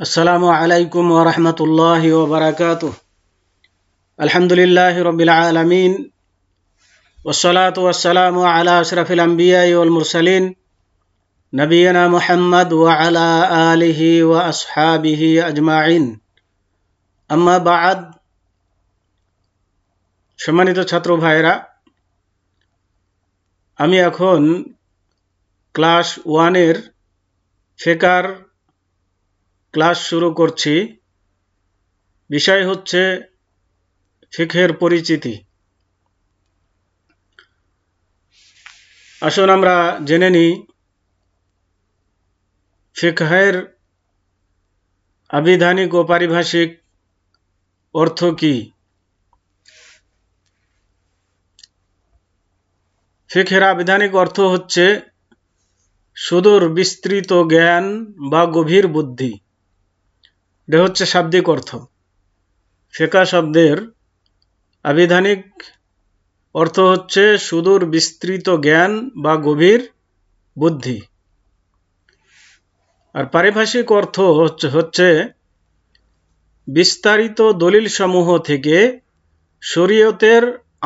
আসসালামু আলাইকুম ওয়া রাহমাতুল্লাহি ওয়া বারাকাতুহু। আলহামদুলিল্লাহি রাব্বিল আলামিন ওয়াসসালাতু ওয়াসসালামু আলা আশরাফিল আমবিয়াই ওয়াল মুরসালিন নবিয়িনা মুহাম্মদ ওয়া আলা আলিহি ওয়া আসহাবিহি আজমাইন। আম্মা বা'দ। সম্মানিত ছাত্র ভাইরা, আমি এখন ক্লাস 1 এর ফিকহের ক্লাস শুরু করছি। বিষয় হচ্ছে ফিকহের পরিচিতি। আসুন আমরা জেনে নিই ফিকহের আবিধানিক ও পারিভাষিক অর্থ কি। ফিকহের আবিধানিক অর্থ হচ্ছে সুদূর বিস্তৃত জ্ঞান বা গভীর বুদ্ধি। এটা হচ্ছে শাব্দিক অর্থ। ফিকহ শব্দের আবিধানিক অর্থ হচ্ছে সুদূর বিস্তৃত জ্ঞান বা গভীর বুদ্ধি। আর পারিভাষিক অর্থ হচ্ছে বিস্তারিত দলিল সমূহ থেকে শরীয়তের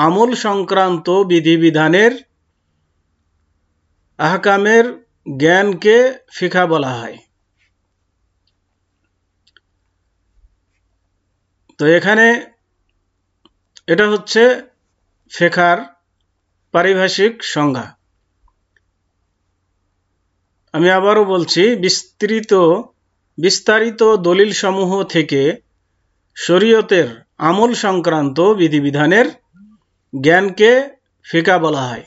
আমল সংক্রান্ত বিধিবিধানের আহকামের জ্ঞানকে ফিকহ বলা হয়। তো এখানে এটা হচ্ছে ফিকহের পারিভাষিক সংজ্ঞা। আমি আবারও বলছি, বিস্তারিত দলিল সমূহ থেকে শরীয়তের আমল সংক্রান্ত বিধিবিধানের জ্ঞানকে ফিকহ বলা হয়।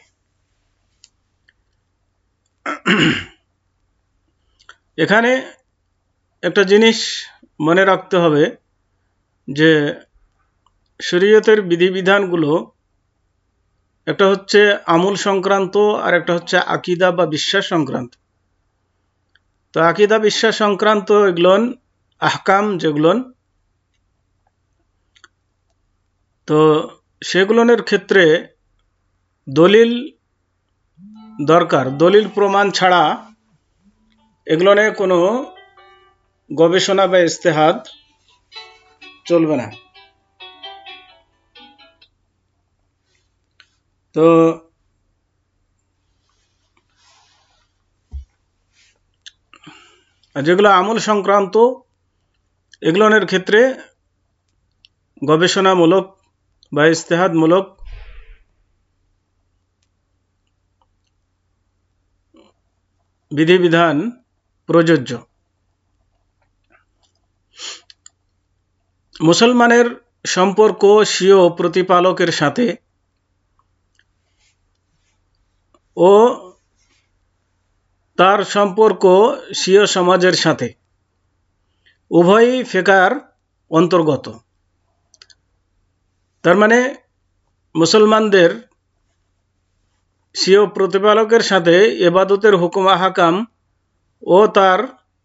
এখানে একটা জিনিস মনে রাখতে হবে যে শরীয়তের বিধিবিধানগুলো একটা হচ্ছে আমল সংক্রান্ত আর একটা হচ্ছে আকীদা বা বিশ্বাস সংক্রান্ত। তো আকীদা বিশ্বাস সংক্রান্ত এগুলোন আহকাম যেগুলোন, তো সেগুলোনের ক্ষেত্রে দলিল দরকার। দলিল প্রমাণ ছাড়া এগুলোনে কোনো গবেষণা বা ইজতিহাদ চলবে না। তো যেগুলো আমল সংক্রান্ত এগুলোনের ক্ষেত্রে গবেষণামূলক বা ইজতিহাদমূলক বিধিবিধান প্রযোজ্য। মুসলমানের সম্পর্ক স্বীয় প্রতিপালকের সাথে ও তার সম্পর্ক স্বীয় সমাজের সাথে উভয়ই ফিকহের অন্তর্গত। তার মানে মুসলমানদের স্বীয় প্রতিপালকের সাথে ইবাদতের হুকুম আহকাম ও তার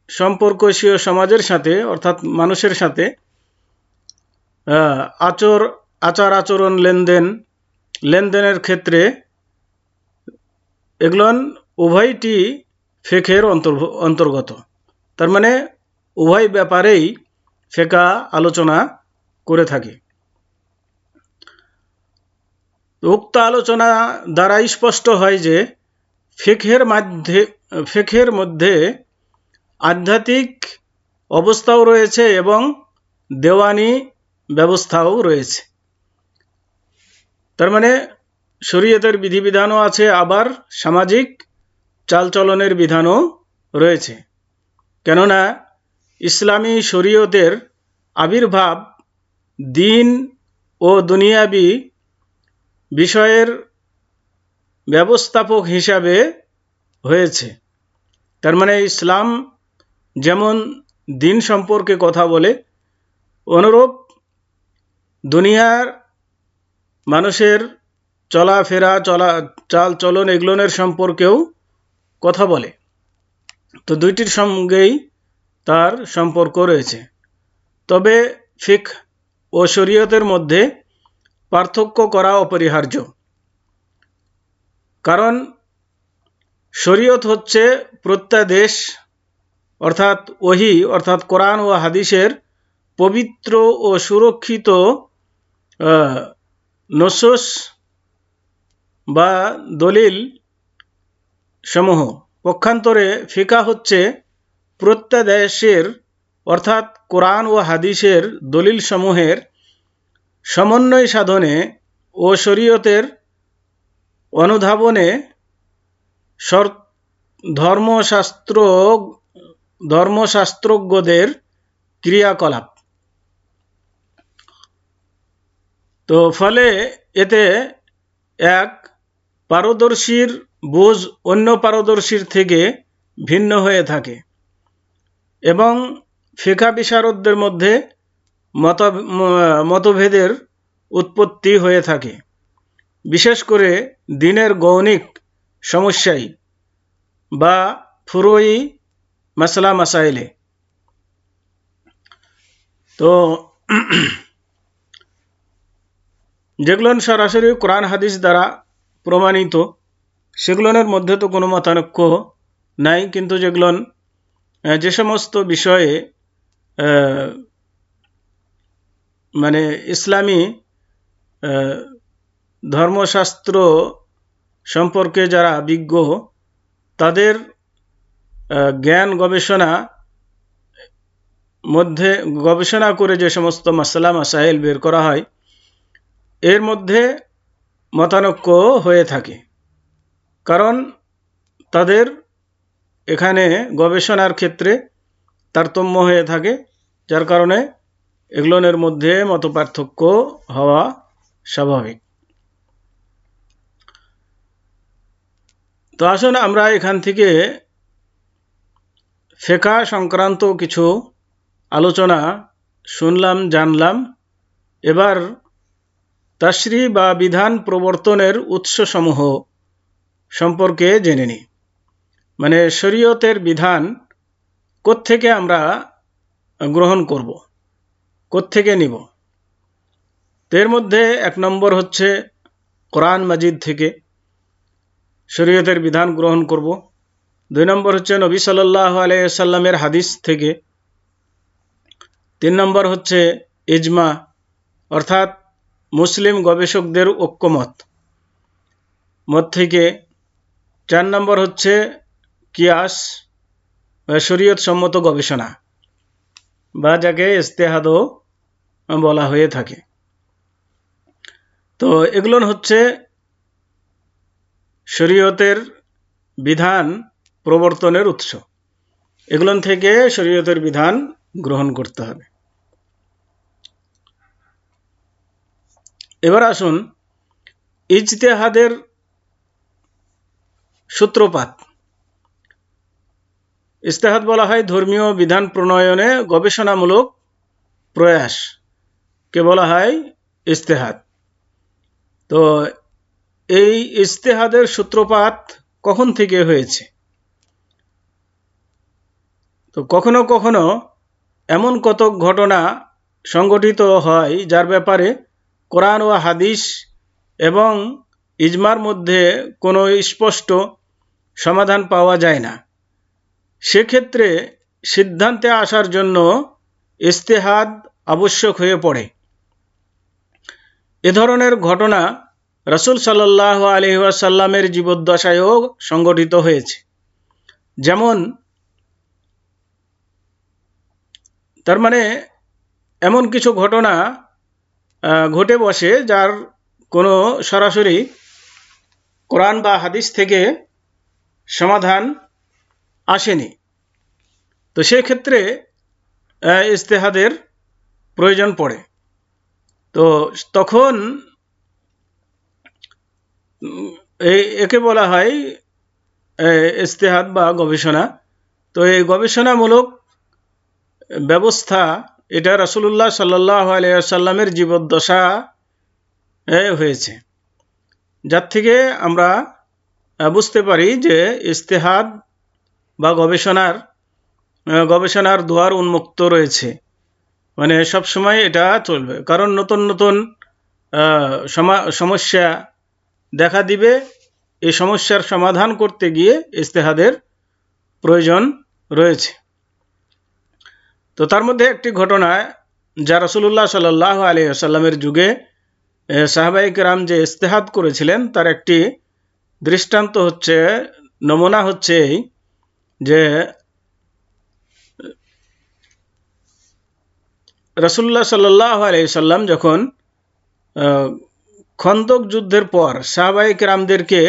সম্পর্ক স্বীয় সমাজের সাথে অর্থাৎ মানুষের সাথে আচার আচরণ লেনদেনের ক্ষেত্রে এগুলো উভয়টি ফিকহের অন্তর্গত। তার মানে উভয় ব্যাপারেই ফিকহ আলোচনা করে থাকে। উক্ত আলোচনা দ্বারা স্পষ্ট হয় যে ফিকহের মধ্যে আধ্যাত্মিক অবস্থাও রয়েছে এবং দেওয়ানি ব্যবস্থাও রয়েছে। তার মানে শরীয়তের বিধিবিধানও আছে, আবার সামাজিক চালচলনের বিধানও রয়েছে। কেননা ইসলামী শরীয়তের আবির্ভাব দ্বীন ও দুনিয়াবি বিষয়ের ব্যবস্থাপক হিসাবে হয়েছে। তার মানে ইসলাম যেমন দ্বীন সম্পর্কে কথা বলে, অনুরূপ দুনিয়ার মানুষের চলাফেরা চাল চলন এগুলোনের সম্পর্কেও কথা বলে। তো দুইটির সঙ্গেই তার সম্পর্ক রয়েছে। তবে ফিকহ ও শরীয়তের মধ্যে পার্থক্য করা অপরিহার্য। কারণ শরীয়ত হচ্ছে প্রত্যাদেশ অর্থাৎ ওহী অর্থাৎ কোরআন ও হাদিসের পবিত্র ও সুরক্ষিত নসুস বা দলিল সমূহ। পক্ষান্তরে ফিকাহ হচ্ছে প্রত্যাদেশের অর্থাৎ কোরআন ও হাদিসের দলিল সমূহের সমন্বয় সাধনে ও শরীয়তের অনুধাবনে ধর্মশাস্ত্রজ্ঞদের ক্রিয়াকলাপ। তো ফলে এতে এক পারদর্শীর বুঝ অন্য পারদর্শীর থেকে ভিন্ন হয়ে থাকে এবং ফিকহ বিশারদদের মধ্যে মতভেদের উৎপত্তি হয়ে থাকে, বিশেষ করে দ্বীনের গৌণিক সমস্যায় বা ফুরুই মাসলা মাসাইলে। তো যেগুলো সরাসরি কোরআন হাদিস দ্বারা প্রমাণিত সেগুলোর মধ্যে তো কোনো মতানৈক্য নাই, কিন্তু যেগুলো যে সমস্ত বিষয়ে মানে ইসলামী ধর্মশাস্ত্র সম্পর্কে যারা বিজ্ঞ তাদের জ্ঞান গবেষণা করে যে সমস্ত মাসলা মাসাইল বের করা হয় এর মধ্যে মতানৈক্য হয়ে থাকে, কারণ তাদের এখানে গবেষণার ক্ষেত্রে তারতম্য হয়ে থাকে, যার কারণে এগুলোর মধ্যে মতপার্থক্য হওয়া স্বাভাবিক। তো আসুন আমরা এখান থেকে ফিকহ সংক্রান্ত কিছু আলোচনা শুনলাম, জানলাম। এবার তাশরী বা বিধান প্রবর্তনের উৎসসমূহ সম্পর্কে জেনে নিই। মানে শরীয়তের বিধান কোত্থেকে আমরা গ্রহণ করব, কোত্থেকে নিব। এর মধ্যে 1 নম্বর হচ্ছে কোরআন মাজিদ থেকে শরীয়তের বিধান গ্রহণ করব। 2 নম্বর হচ্ছে নবী সাল্লাল্লাহু আলাইহি ওয়াসাল্লামের হাদিস থেকে। 3 নম্বর হচ্ছে ইজমা অর্থাৎ মুসলিম গবেষকদের ঐক্যমত থেকে। 4 নম্বর হচ্ছে কিয়াস শরীয়ত সম্মত গবেষণা বা যাকে ইজতিহাদও বলা হয়ে থাকে। তো এগুলো হচ্ছে শরীয়তের বিধান প্রবর্তনের উৎস, এগুলো থেকে শরীয়তের বিধান গ্রহণ করতে হবে। এবার আসুন ইজতিহাদের সূত্রপাত। ইজতিহাদ বলা হয় ধর্মীয় বিধান প্রণয়নে গবেষণামূলক প্রয়াসকে বলা হয় ইজতিহাদ। তো এই ইজতিহাদের সূত্রপাত কখন থেকে হয়েছে? তো কখনো কখনো এমন কতক ঘটনা সংঘটিত হয় যার ব্যাপারে কোরআন ও হাদিস এবং ইজমার মধ্যে কোনো স্পষ্ট সমাধান পাওয়া যায় না। সেক্ষেত্রে সিদ্ধান্তে আসার জন্য ইজতিহাদ আবশ্যক হয়ে পড়ে। এ ধরনের ঘটনা রাসূল সাল্লাল্লাহু আলাইহি ওয়াসাল্লামের জীবদ্দশায়ও সংঘটিত হয়েছে। যেমন তার মানে এমন কিছু ঘটনা ঘটে বসে যার কোনো সরাসরি কোরআন বা হাদিস থেকে সমাধান আসেনি। তো সেক্ষেত্রে ইজতিহাদের প্রয়োজন পড়ে। তো তখন একে বলা হয় ইজতিহাদ বা গবেষণা। তো এই গবেষণামূলক ব্যবস্থা এটা রাসূলুল্লাহ সাল্লাল্লাহু আলাইহি ওয়াসাল্লামের জীবদ্দশা হয়েছে, যার থেকে আমরা বুঝতে পারি যে ইজতিহাদ বা গবেষণার দুয়ার উন্মুক্ত রয়েছে। মানে সব সময় এটা চলবে, কারণ নতুন নতুন সমস্যা দেখা দিবে। এই সমস্যার সমাধান করতে গিয়ে ইজতিহাদের প্রয়োজন রয়েছে। তো তার মধ্যে একটি ঘটনা যা রাসূলুল্লাহ সাল্লাল্লাহু আলাইহি ওয়াসাল্লামের যুগে সাহাবায়ে কেরাম যে ইজতিহাদ করেছিলেন তার একটি দৃষ্টান্ত হচ্ছে, নমুনা হচ্ছে এই যে রাসূলুল্লাহ সাল্লাল্লাহু আলাইহি ওয়াসাল্লাম যখন খন্দক যুদ্ধের পর সাহাবায়ে কেরামদেরকে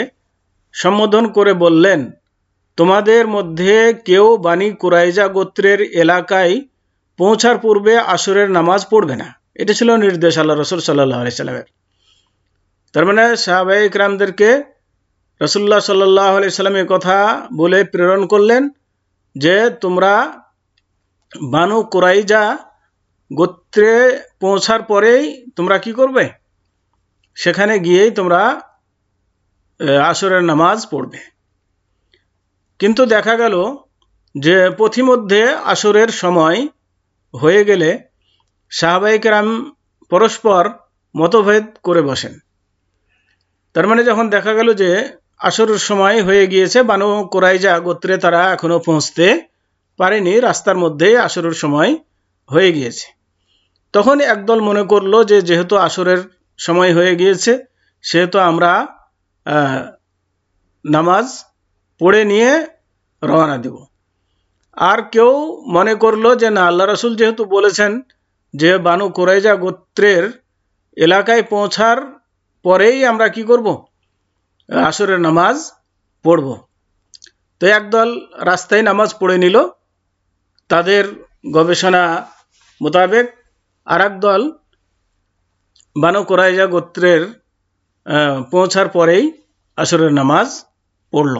সম্বোধন করে বললেন, তোমাদের মধ্যে কেউ বানি কুরাইজা গোত্রের এলাকায় পৌঁছার পূর্বে আসরের নামাজ পড়বে না। এটা ছিল নির্দেশ আল্লাহ রাসূল সাল্লাল্লাহু আলাইহি সাল্লামের। তার মানে সাহাবায়ে কেরামদেরকে রাসূলুল্লাহ সাল্লাল্লাহু আলাইহি সাল্লাম এই কথা বলে প্রেরণ করলেন যে তোমরা বানু কুরাইজা গোত্রে পৌঁছার পরেই তোমরা কি করবে, সেখানে গিয়েই তোমরা আসরের নামাজ পড়বে। কিন্তু দেখা গেল যে পথিমধ্যে আসরের সময় হয়ে গেলে সাহাবায়ে কেরাম পরস্পর মতভেদ করে বসেন। তার মানে যখন দেখা গেল যে আসরের সময় হয়ে গিয়েছে, বানু কুরাইজা গোত্রে তারা এখনো পৌঁছতে পারেনি, রাস্তার মধ্যে আসরের সময় হয়ে গিয়েছে, তখন একদল মনে করলো যে যেহেতু আসরের সময় হয়ে গিয়েছে সেহেতু আমরা নামাজ পড়ে নিয়ে রওনা দেব। আর কেউ মনে করলো যে না, আল্লাহ রাসূল যেহেতু বলেছেন যে বানু কুরাইজা গোত্রের এলাকায় পৌঁছার পরেই আমরা কি করব, আসরের নামাজ পড়ব। তো একদল রাস্তায় নামাজ পড়ে নিল তাদের গবেষণা মোতাবেক, আর একদল বানু কুরাইজা গোত্রের পৌঁছার পরেই আসরের নামাজ পড়ল।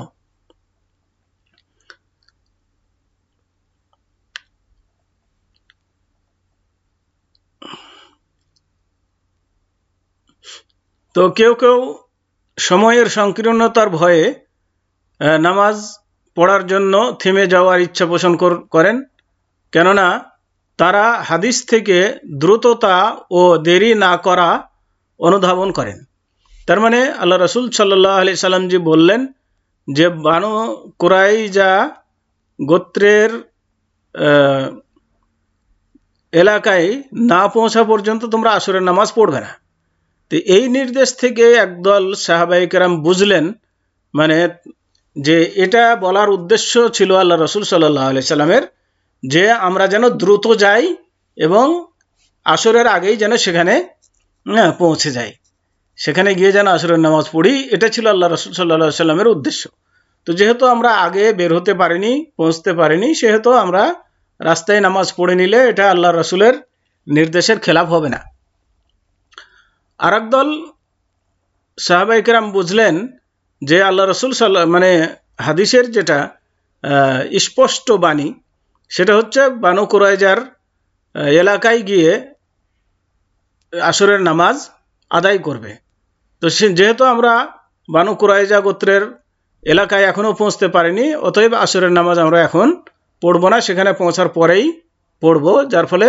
তো কেউ কেউ সময়ের সংকীর্ণতার ভয়ে নামাজ পড়ার জন্য থেমে যাওয়ার ইচ্ছা পোষণ করেন, কেননা তারা হাদিস থেকে দ্রুততা ও দেরি না করা অনুধাবন করেন। তার মানে আল্লাহ রাসূল সাল্লাল্লাহু আলাইহি সাল্লাম জি বললেন যে বানু কুরাইজা গোত্রের এলাকায় না পৌঁছা পর্যন্ত তোমরা আসরের নামাজ পড়বে না। তো এই নির্দেশ থেকে একদল সাহাবায়ে কেরাম বুঝলেন মানে যে এটা বলার উদ্দেশ্য ছিল আল্লাহ রাসূল সাল্লাল্লাহু আলাইহি সাল্লামের যে আমরা যেন দ্রুত যাই এবং আসরের আগেই যেন সেখানে পৌঁছে যাই, সেখানে গিয়ে যেন আসরের নামাজ পড়ি, এটা ছিল আল্লাহ রাসূল সাল্লাল্লাহু আলাইহি সাল্লামের উদ্দেশ্য। তো যেহেতু আমরা আগে বের হতে পারিনি, পৌঁছতে পারিনি, সেহেতু আমরা রাস্তায় নামাজ পড়ে নিলে এটা আল্লাহ রাসূলের নির্দেশের খেলাফ হবে না। আর একদল সাহাবায়ে কেরাম বুঝলেন যে আল্লাহ রাসূল মানে হাদিসের যেটা স্পষ্ট বাণী সেটা হচ্ছে বানু কুরাইজার এলাকায় গিয়ে আসরের নামাজ আদায় করবে। তো যেহেতু আমরা বানু কুরাইজা গোত্রের এলাকায় এখনও পৌঁছতে পারিনি, অতএব আসরের নামাজ আমরা এখন পড়ব না, সেখানে পৌঁছার পরেই পড়ব, যার ফলে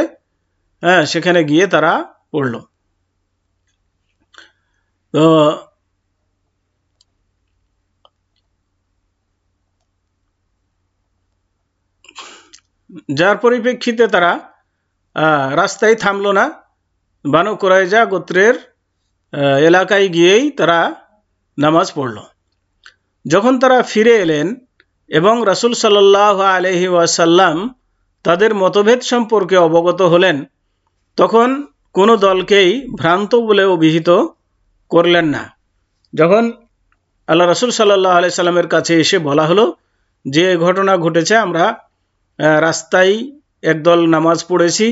সেখানে গিয়ে তারা পড়ল। তো যার পরিপ্রেক্ষিতে তারা রাস্তায় থামলো না, বানু কুরাইজা গোত্রের এলাকায় গিয়েই তারা নামাজ পড়ল। যখন তারা ফিরে এলেন এবং রাসূল সাল্লাল্লাহু আলাইহি ওয়াসাল্লাম তাদের মতভেদ সম্পর্কে অবগত হলেন, তখন কোনো দলকেই ভ্রান্ত বলে অভিহিত করলেন না। যখন আল্লাহ রাসূল সাল্লাল্লাহু আলাইহি সাল্লামের কাছে এসে বলা হলো যে ঘটনা ঘটেছে, আমরা রাস্তায় একদল নামাজ পড়েছি,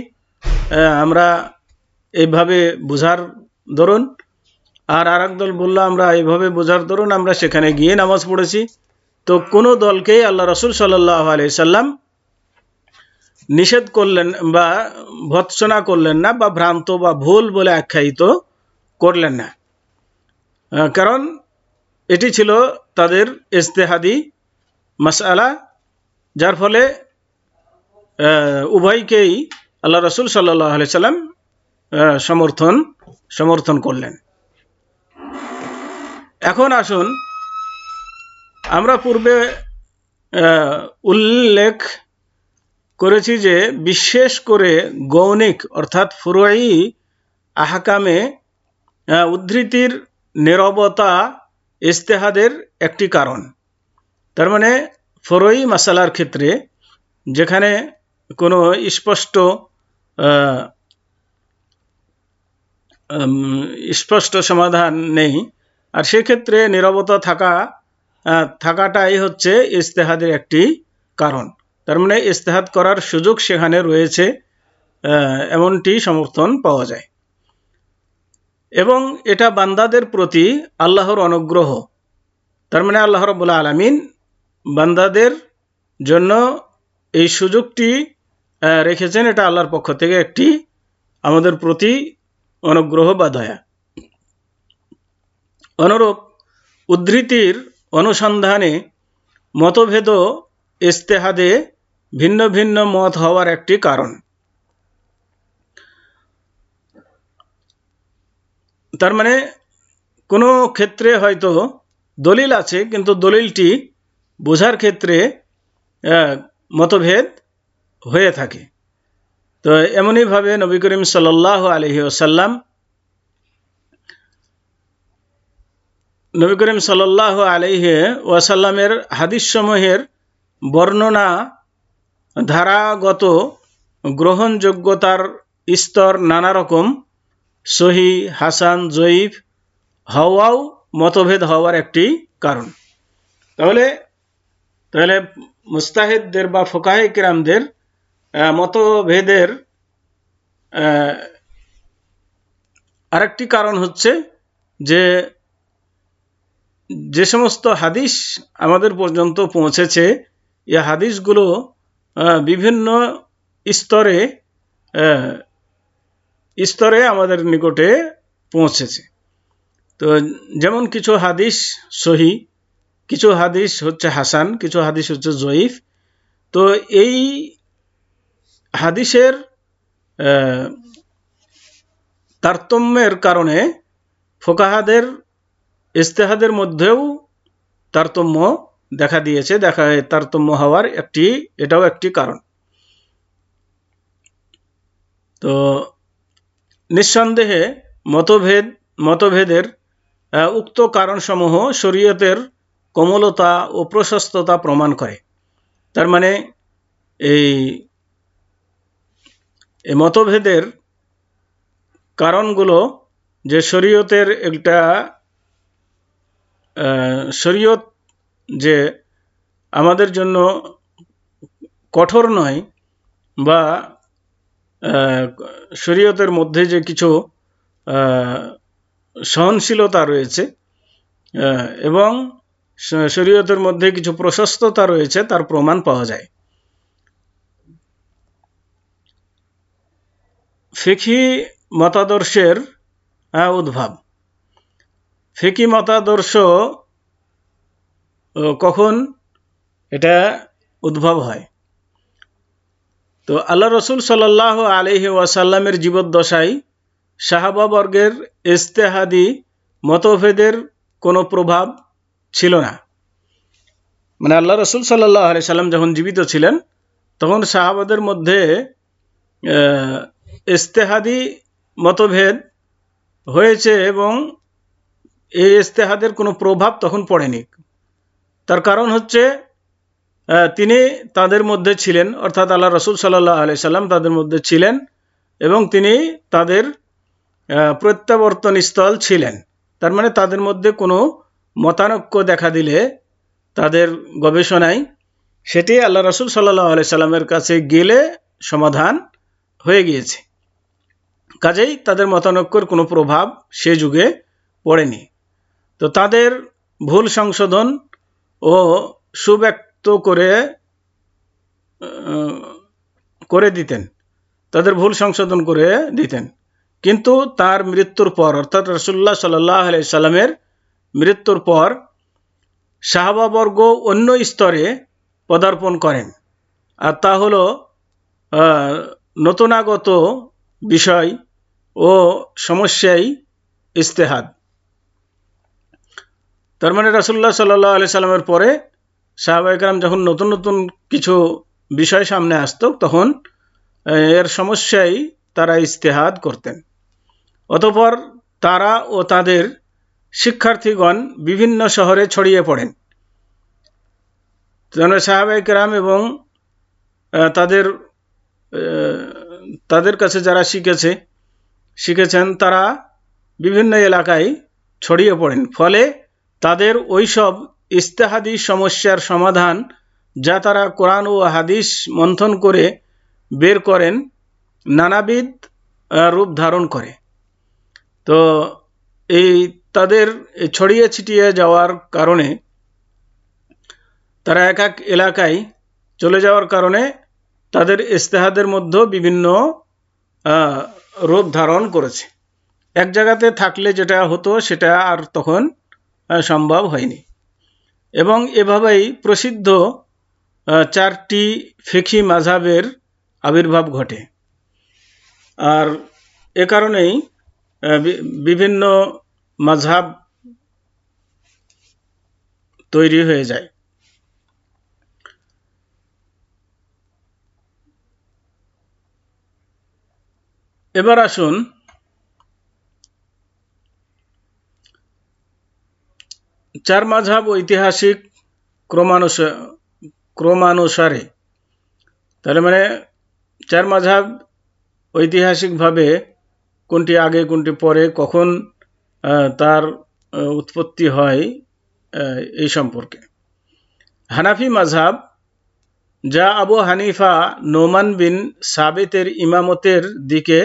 আমরা এইভাবে বোঝার দরুন, আর একদল বলল আমরা এইভাবে বোঝার দরুন আমরা সেখানে গিয়ে নামাজ পড়েছি। তো কোনো দলকেই আল্লাহ রাসূল সাল্লাল্লাহু আলাইহি সাল্লাম নিষেধ করলেন বা ভৎসনা করলেন না, বা ভ্রান্ত বা ভুল বলে আখ্যায়িত করলেন না, কারণ এটি ছিল তাদের ইজতিহাদি মাসআলা, যার ফলে উভয়কেই আল্লাহ রাসূল সাল্লাল্লাহু আলাইহি সাল্লাম সমর্থন করলেন। এখন আসুন আমরা পূর্বে উল্লেখ করেছি যে বিশেষ করে গৌণিক অর্থাৎ ফুরুই আহকামে উদ্ধৃতির নীরবতা ইজতিহাদের একটি কারণ। তার মানে ফুরুই মাসালার ক্ষেত্রে যেখানে কোনো স্পষ্ট সমাধান নেই, আর সেক্ষেত্রে নীরবতা থাকাটাই হচ্ছে ইজতিহাদের একটি কারণ। তার মানে ইজতিহাদ করার সুযোগ সেখানে রয়েছে, এমনটি সমর্থন পাওয়া যায়। এবং এটা বান্দাদের প্রতি আল্লাহর অনুগ্রহ। তার মানে আল্লাহ রাব্বুল আলামিন বান্দাদের জন্য এই সুযোগটি রেখেছেন, এটা আল্লাহর পক্ষ থেকে একটি আমাদের প্রতি অনুগ্রহ বা দয়া। অনুরূপ উদ্ধৃতির অনুসন্ধানে মতভেদ ইজতিহাদে ভিন্ন ভিন্ন মত হওয়ার একটি কারণ। তার মানে কোনো ক্ষেত্রে হয়তো দলিল আছে, কিন্তু দলিলটি বোঝার ক্ষেত্রে মতভেদ হয়ে থাকে। তো এমনইভাবে নবী করিম সাল্লাল্লাহু আলাইহি ওয়াসাল্লাম নবী করিম সাল্লাল্লাহু আলাইহি ওয়াসাল্লামের হাদিসসমূহের বর্ণনা ধারাগত গ্রহণযোগ্যতার স্তর নানা রকম, সহি, হাসান, জয়ীফ হওয়াও মতভেদ হওয়ার একটি কারণ। তাহলে মুস্তাহিদদের বা ফুকাহে কিরামদের মতভেদের আরেকটি কারণ হচ্ছে যে সমস্ত হাদিস আমাদের পর্যন্ত পৌঁছেছে, এই হাদিসগুলো বিভিন্ন স্তরে আমাদের নিকটে পৌঁছেছে। তো যেমন কিছু হাদিস সহি, কিছু হাদিস হচ্ছে হাসান, কিছু হাদিস হচ্ছে জয়ীফ। তো এই হাদিসের তারতম্যের কারণে ফুকাহাদের ইজতিহাদের মধ্যেও তারতম্য দেখা দিয়েছে, তারতম্য হওয়ার এটাও একটি কারণ। তো নিঃসন্দেহে মতভেদের উক্ত কারণসমূহ শরীয়তের কোমলতা ও প্রশস্ততা প্রমাণ করে। তার মানে এই মতভেদের কারণগুলো যে শরীয়ত যে আমাদের জন্য কঠোর নয়, বা শরীয়তের মধ্যে যে কিছু সহনশীলতা রয়েছে এবং শরীয়তের মধ্যে কিছু প্রশস্ততা রয়েছে, তার প্রমাণ পাওয়া যায়। ফিকহি মতাদর্শের উদ্ভব। ফিকহি মতাদর্শ কখন এটা উদ্ভব হয়? তো আল্লাহ রসুল সাল্লাল্লাহু আলাইহি ওয়াসাল্লামের জীবদ্দশায় সাহাবাবর্গের ইজতিহাদি মতভেদের কোনো প্রভাব ছিল না। মানে আল্লাহ রসুল সাল্লাল্লাহু আলাইহি সাল্লাম যখন জীবিত ছিলেন, তখন সাহাবাদের মধ্যে ইজতিহাদি মতভেদ হয়েছে এবং এই ইজতিহাদের কোনো প্রভাব তখন পড়েনি। তার কারণ হচ্ছে তিনি তাদের মধ্যে ছিলেন, অর্থাৎ আল্লাহ রসুল সাল্লাল্লাহু আলাইহি সাল্লাম তাদের মধ্যে ছিলেন এবং তিনি তাদের প্রত্যাবর্তন স্থল ছিলেন। তার মানে তাদের মধ্যে কোনো মতানৈক্য দেখা দিলে তাদের গবেষণায় সেটি আল্লাহ রসুল সাল্লাল্লাহু আলাইহি সাল্লামের কাছে গেলে সমাধান হয়ে গিয়েছে। কাজেই তাদের মতানৈক্যের কোনো প্রভাব সে যুগে পড়েনি। তো তাদের ভুল সংশোধন ও সুব্যক্ত করে দিতেন, তাদের ভুল সংশোধন করে দিতেন। কিন্তু তার মৃত্যুর পর, অর্থাৎ রাসূলুল্লাহ সাল্লাল্লাহু আলাইহি সাল্লামের মৃত্যুর পর সাহাবাবর্গ অন্য স্তরে পদার্পণ করেন, আর তা হলো নতুনাগত বিষয় ও সমস্যায় ইজতিহাদ। তার মানে রাসূলুল্লাহ সাল্লাল্লাহু আলাইহি সাল্লামের পরে সাহাবায়ে কেরাম যখন নতুন নতুন কিছু বিষয় সামনে আসতো তখন এর সমস্যায় তারা ইজতেহাদ করতেন। অতঃপর তারা ও তাদের শিক্ষার্থীগণ বিভিন্ন শহরে ছড়িয়ে পড়েন। সাহাবায়ে কেরাম এবং তাদের কাছে যারা শিখেছেন তারা বিভিন্ন এলাকায় ছড়িয়ে পড়েন। ফলে তাদের ওইসব ইজতেহাদি সমস্যার সমাধান যা তারা কোরআন ও হাদিস মন্থন করে বের করেন নানাবিধ রূপ ধারণ করে। তো এই তাদের ছড়িয়ে ছিটিয়ে যাওয়ার কারণে, তারা এক এক এলাকায় চলে যাওয়ার কারণে তাদের ইজতেহাদের মধ্যে বিভিন্ন রূপ ধারণ করেছে। এক জায়গাতে থাকলে যেটা হতো সেটা আর তখন সম্ভব হয়নি। এবং এভাবেই প্রসিদ্ধ 4টি ফিকহি মাযহাবের আবির্ভাব ঘটে। আর এ কারণেই বিভিন্ন মাযহাব তৈরি হয়ে যায়। এবার আসুন চার মাযহাব ঐতিহাসিক ক্রমানুসারে, তাহলে মানে চার মাযহাব ঐতিহাসিকভাবে কোনটি আগে কোনটি পরে, কখন তার উৎপত্তি হয় এই সম্পর্কে। হানাফি মাযহাব, যা আবু হানিফা নোমান বিন সাবিতের ইমামতের দিকে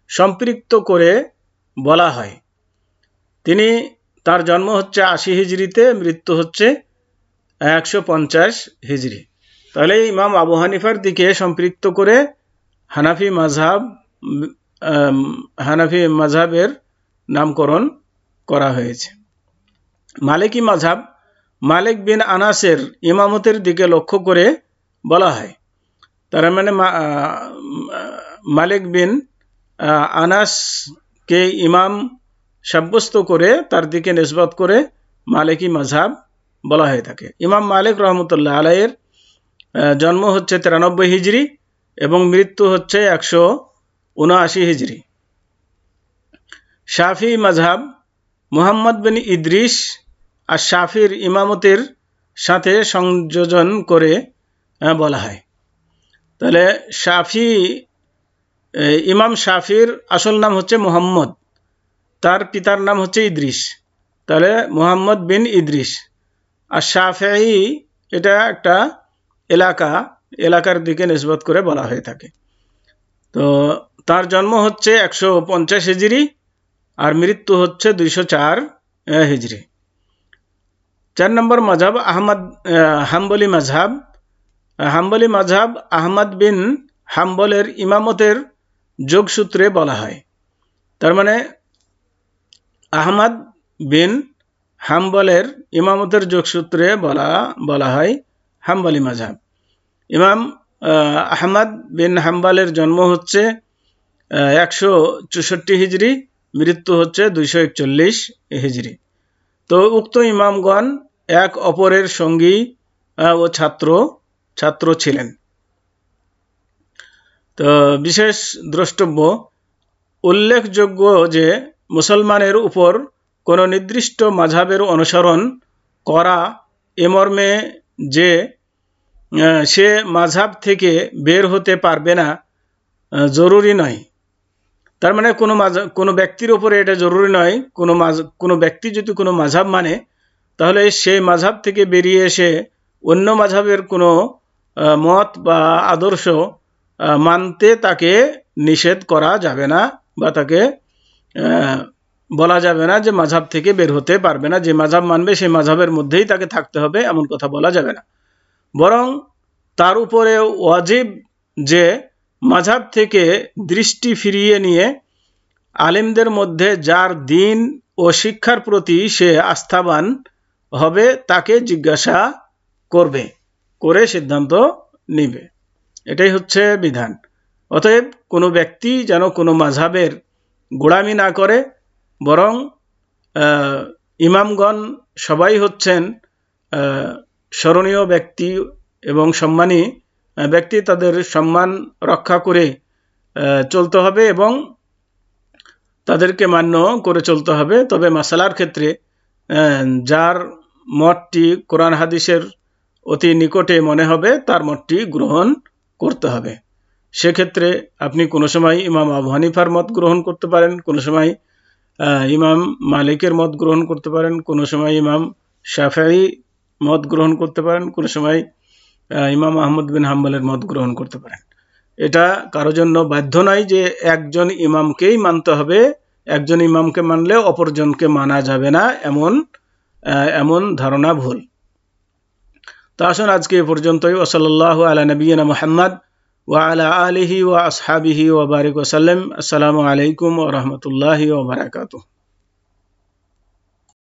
সম্পৃক্ত করে বলা হয়। তার জন্ম হচ্ছে 80 হিজরিতে, মৃত্যু হচ্ছে 150 হিজরি। তাহলে ইমাম আবু হানিফার দিকে সম্পৃক্ত করে হানাফি মাযহাবের নামকরণ করা হয়েছে। মালিকি মাযহাব, মালিক বিন আনাসের ইমামতের দিকে লক্ষ্য করে বলা হয়। তার মানে মালিক বিন আনাসকে ইমাম সাব্যস্ত করে তার দিকে নিসবত করে মালিকি মাযহাব বলা হয়ে থাকে। ইমাম মালিক রহমতুল্লাহ আলাইহির জন্ম হচ্ছে 93 হিজরি এবং মৃত্যু হচ্ছে 179 হিজরি। শাফি মাযহাব, মুহাম্মদ বিন ইদ্রিস আর শাফির ইমামতের সাথে সংযোজন করে বলা হয়। তাহলে ইমাম শাফির আসল নাম হচ্ছে মুহাম্মদ, তার পিতার নাম হচ্ছে ইদ্রিস, তাহলে মুহাম্মদ বিন ইদ্রিস। আর শাফিঈ এটা একটা এলাকার দিকে নিসবত করে বলা হয়ে থাকে। তো তার জন্ম হচ্ছে 150 হিজরি আর মৃত্যু হচ্ছে 204 হিজরি। 4 নম্বর মাযহাব হাম্বলি মাযহাব। হাম্বলি মাযহাব আহমদ বিন হাম্বলের ইমামতের যোগসূত্রে বলা হয়। তার মানে আহমদ বিন হাম্বলের ইমামতের যোগসূত্রে বলা হয় হাম্বলি মাযহাব। ইমাম আহমদ বিন হাম্বলের জন্ম হচ্ছে 164 হিজরি, মৃত্যু হচ্ছে 241 হিজরি। তো উক্ত ইমামগণ এক অপরের সঙ্গী ও ছাত্র ছিলেন। তো বিশেষ দ্রষ্টব্য, উল্লেখযোগ্য যে মুসলমানের উপর কোনো নির্দিষ্ট মাযহাবের অনুসরণ করা এ মর্মে যে সে মাযহাব থেকে বের হতে পারবে না জরুরি নয়। তার মানে কোনো ব্যক্তির উপরে এটা জরুরি নয়। কোনো ব্যক্তি যদি কোনো মাযহাব মানে, তাহলে সেই মাযহাব থেকে বেরিয়ে এসে অন্য মাযহাবের কোনো মত বা আদর্শ মানতে তাকে নিষেধ করা যাবে না, বা তাকে বলা যাবে না যে মাযহাব থেকে বের হতে পারবে না। যে মাযহাব মানবে সেই মাযহাবের মধ্যেই তাকে থাকতে হবে, এমন কথা বলা যাবে না। বরং তার উপরে ওয়াজিব যে মাযহাব থেকে দৃষ্টি ফিরিয়ে নিয়ে আলেমদের মধ্যে যার দ্বীন ও শিক্ষার প্রতি সে আস্থাবান হবে তাকে জিজ্ঞাসা করে সিদ্ধান্ত নিবে। এটাই হচ্ছে বিধান। অতএব কোনো ব্যক্তি যেন কোনো মাযহাবের গোলামি না করে, বরং ইমামগণ সবাই হচ্ছেন স্মরণীয় ব্যক্তি এবং সম্মানী ব্যক্তি তাদের সম্মান রক্ষা করে চলতে হবে এবং তাদেরকে মান্য করে চলতে হবে। তবে মাসালার ক্ষেত্রে যার মতটি কোরআন হাদিসের অতি নিকটে মনে হবে তার মতটি গ্রহণ করতে হবে। সেক্ষেত্রে আপনি কোনো সময় ইমাম আবু হানিফার মত গ্রহণ করতে পারেন, কোনো সময় ইমাম মালিকের মত গ্রহণ করতে পারেন, কোনো সময় ইমাম শাফিঈ মত গ্রহণ করতে পারেন, কোনো সময় ইমাম আহমদ বিন হাম্বলের মত গ্রহণ করতে পারেন। এটা কারো জন্য বাধ্য নয় যে একজন ইমামকেই মানতে হবে, একজন ইমামকে মানলে অপরজনকে মানা যাবে না, এমন ধারণা ভুল। তো আসুন আজকে এ পর্যন্তই। ওয়াসাল্লাল্লাহু আলা নবিয়িনা মুহাম্মদ ওয়া আলা আলিহি ওয়া আসহাবিহি ওয়া বারিক ওয়া সাল্লাম। আসসালামু আলাইকুম ওয়া রাহমাতুল্লাহি ওয়া বারাকাতুহু।